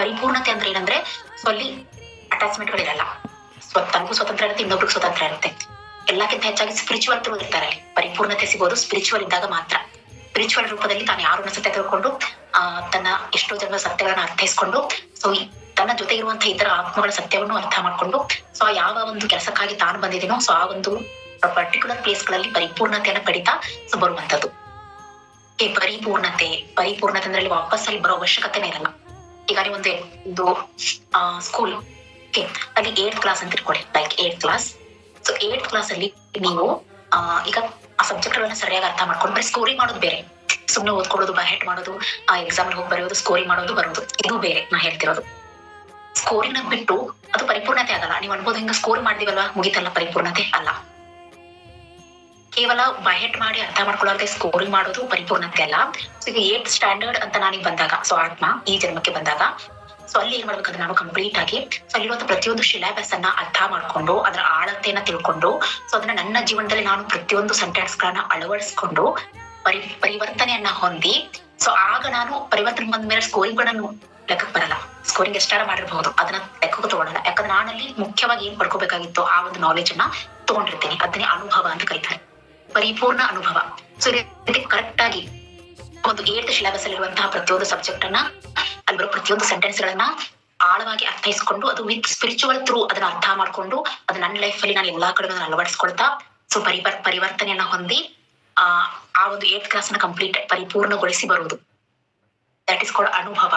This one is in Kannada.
ಪರಿಪೂರ್ಣತೆ ಅಂದ್ರೆ ಏನಂದ್ರೆ ಸೊ ಅಲ್ಲಿ ಅಟ್ಯಾಚ್ಮೆಂಟ್ ಗಳಿರಲ್ಲ. ತನಗೂ ಸ್ವತಂತ್ರ ಇರುತ್ತೆ, ಇನ್ನೊಬ್ರಿಗೆ ಸ್ವತಂತ್ರ ಇರುತ್ತೆ. ಎಲ್ಲಕ್ಕಿಂತ ಹೆಚ್ಚಾಗಿ ಸ್ಪಿರಿಚುವಲ್ ಥ್ರೂ ಇರ್ತಾರೆ. ಪರಿಪೂರ್ಣತೆ ಸಿಗೋದು ಸ್ಪಿರಿಚುವಲ್ ಇದ್ದಾಗ ಮಾತ್ರ. ಸ್ಪಿರಿಚುವಲ್ ರೂಪದಲ್ಲಿ ತಾನು ಯಾರು ಸತ್ಯ ತಿಳ್ಕೊಂಡು ತನ್ನ ಎಷ್ಟೋ ಜನ್ಮ ಸತ್ಯಗಳನ್ನ ಅರ್ಥೈಸ್ಕೊಂಡು ಸೊ ತನ್ನ ಜೊತೆ ಇರುವಂತಹ ಇತರ ಆತ್ಮಗಳ ಸತ್ಯವನ್ನು ಅರ್ಥ ಮಾಡ್ಕೊಂಡು ಸೊ ಯಾವ ಒಂದು ಕೆಲಸಕ್ಕಾಗಿ ತಾನು ಬಂದಿದ್ದೀನೋ ಸೊ ಆ ಒಂದು ಪರ್ಟಿಕ್ಯುಲರ್ ಪ್ಲೇಸ್ ಗಳಲ್ಲಿ ಪರಿಪೂರ್ಣತೆಯನ್ನ ಪಡಿತಾ ಸೊ ಬರುವಂತದ್ದು. ಪರಿಪೂರ್ಣತೆ ಅಂದ್ರೆ ವಾಪಸ್ ಅಲ್ಲಿ ಬರೋ ಅವಶ್ಯಕತೆನೇ ಇರಲ್ಲ. ಈಗ ನೀವು ಒಂದು ಸ್ಕೂಲ್ ಅಲ್ಲಿ 8th ಕ್ಲಾಸ್ ಅಂತ ಇಟ್ಕೊಳ್ಳಿ, like 8th class. So 8th class ಅಲ್ಲಿ ನೀವು ಈಗ ಆ ಸಬ್ಜೆಕ್ಟ್ ಗಳನ್ನ ಸರಿಯಾಗಿ ಅರ್ಥ ಮಾಡ್ಕೊಂಡು ಬರೀ ಸ್ಕೋರಿಂಗ್ ಮಾಡೋದು ಬೇರೆ, ಸುಮ್ನೆ ಓದ್ಕೊಳ್ಳೋದು, ಬಹೆಟ್ ಮಾಡೋದು, ಆ ಎಕ್ಸಾಮ್ ಹೋಗಿ ಬರೆಯೋದು, ಸ್ಕೋರಿಂಗ್ ಮಾಡೋದು ಬರೋದು, ಇದು ಬೇರೆ. ನಾ ಹೇಳ್ತಿರೋದು ಸ್ಕೋರಿಂಗ್ ಬಿಟ್ಟು ಅದು ಪರಿಪೂರ್ಣತೆ ಆಗಲ್ಲ. ನೀವು ಅನ್ಬೋದು ಹಿಂಗ ಸ್ಕೋರ್ ಮಾಡಿದಿವಲ್ವಾ ಮುಗಿತಲ್ಲ ಪರಿಪೂರ್ಣತೆ ಅಲ್ಲ. ಕೇವಲ ಬಹೆಟ್ ಮಾಡಿ ಅರ್ಥ ಮಾಡ್ಕೊಳ್ಳೋಕೆ ಸ್ಕೋರಿಂಗ್ ಮಾಡೋದು ಪರಿಪೂರ್ಣತೆ ಅಲ್ಲ. ಸೊ ಈಗ 8th ಸ್ಟ್ಯಾಂಡರ್ಡ್ ಅಂತ ನಾನೀಗ ಬಂದಾಗ ಸೊ ಆತ್ಮ ಈ ಜನ್ಮಕ್ಕೆ ಬಂದಾಗ ಸೊ ಅಲ್ಲಿ ಏನ್ ಮಾಡ್ಬೇಕಂದ್ರೆ ನಾನು ಕಂಪ್ಲೀಟ್ ಆಗಿ ಸೊ ಅಲ್ಲಿರುವಂತ ಪ್ರತಿಯೊಂದು ಸಿಲೆಬಸ್ ಅನ್ನ ಅರ್ಥ ಮಾಡ್ಕೊಂಡು ಅದರ ಆಳತೆಯನ್ನ ತಿಳ್ಕೊಂಡು ಸೊ ಅದನ್ನ ನನ್ನ ಜೀವನದಲ್ಲಿ ನಾನು ಪ್ರತಿಯೊಂದು ಸೆಂಟೆನ್ಸ್ ಗಳನ್ನ ಅಳವಡಿಸ್ಕೊಂಡು ಪರಿವರ್ತನೆಯನ್ನ ಹೊಂದಿ ಸೊ ಆಗ ನಾನು ಪರಿವರ್ತನೆ ಬಂದ ಮೇಲೆ ಸ್ಕೋರಿಂಗ್ ಗಳನ್ನು ಲೆಕ್ಕಕ್ಕೆ ಬರಲ್ಲ. ಸ್ಕೋರಿಂಗ್ ಎಷ್ಟಾರ ಮಾಡಿರಬಹುದು, ಅದನ್ನ ಲೆಕ್ಕಕ್ಕೆ ತಗೊಳ್ಳಲ್ಲ. ಯಾಕಂದ್ರೆ ನಾನಲ್ಲಿ ಮುಖ್ಯವಾಗಿ ಏನ್ ಪಡ್ಕೋಬೇಕಾಗಿತ್ತು ಆ ಒಂದು ನಾಲೆಜ್ ಅನ್ನ ತಗೊಂಡಿರ್ತೀನಿ. ಅದನ್ನೇ ಅನುಭವ ಅಂತ ಕರೀತಾರೆ, ಪರಿಪೂರ್ಣ ಅನುಭವ. ಸೊ ಕರೆಕ್ಟ್ ಆಗಿ ಒಂದು 8th ಸಿಲೆಬಸ್ ಅಲ್ಲಿರುವಂತಹ ಪ್ರತಿಯೊಂದು ಸಬ್ಜೆಕ್ಟ್ ಅನ್ನ ಅಲ್ಲಿ ಬರೋ ಪ್ರತಿಯೊಂದು ಸೆಂಟೆನ್ಸ್ ಗಳನ್ನ ಆಳವಾಗಿ ಅರ್ಥೈಸ್ಕೊಂಡು ಅದು ವಿತ್ ಸ್ಪಿರಿಚುವಲ್ ಥ್ರೂ ಅದನ್ನ ಅರ್ಥ ಮಾಡ್ಕೊಂಡು ಅದು ನನ್ನ ಲೈಫ್ ಅಲ್ಲಿ ನಾನು ಎಲ್ಲಾ ಕಡೆ ಅಳವಡಿಸ್ಕೊಳ್ತಾ ಸೊ ಪರಿವರ್ತನೆಯನ್ನ ಹೊಂದಿ ಆ ಒಂದು 8th ಕ್ಲಾಸ್ ನ ಕಂಪ್ಲೀಟ್ ಪರಿಪೂರ್ಣಗೊಳಿಸಿ ಬರುವುದು. ದಟ್ ಇಸ್ ಕಾಲ್ಡ್ ಅನುಭವ.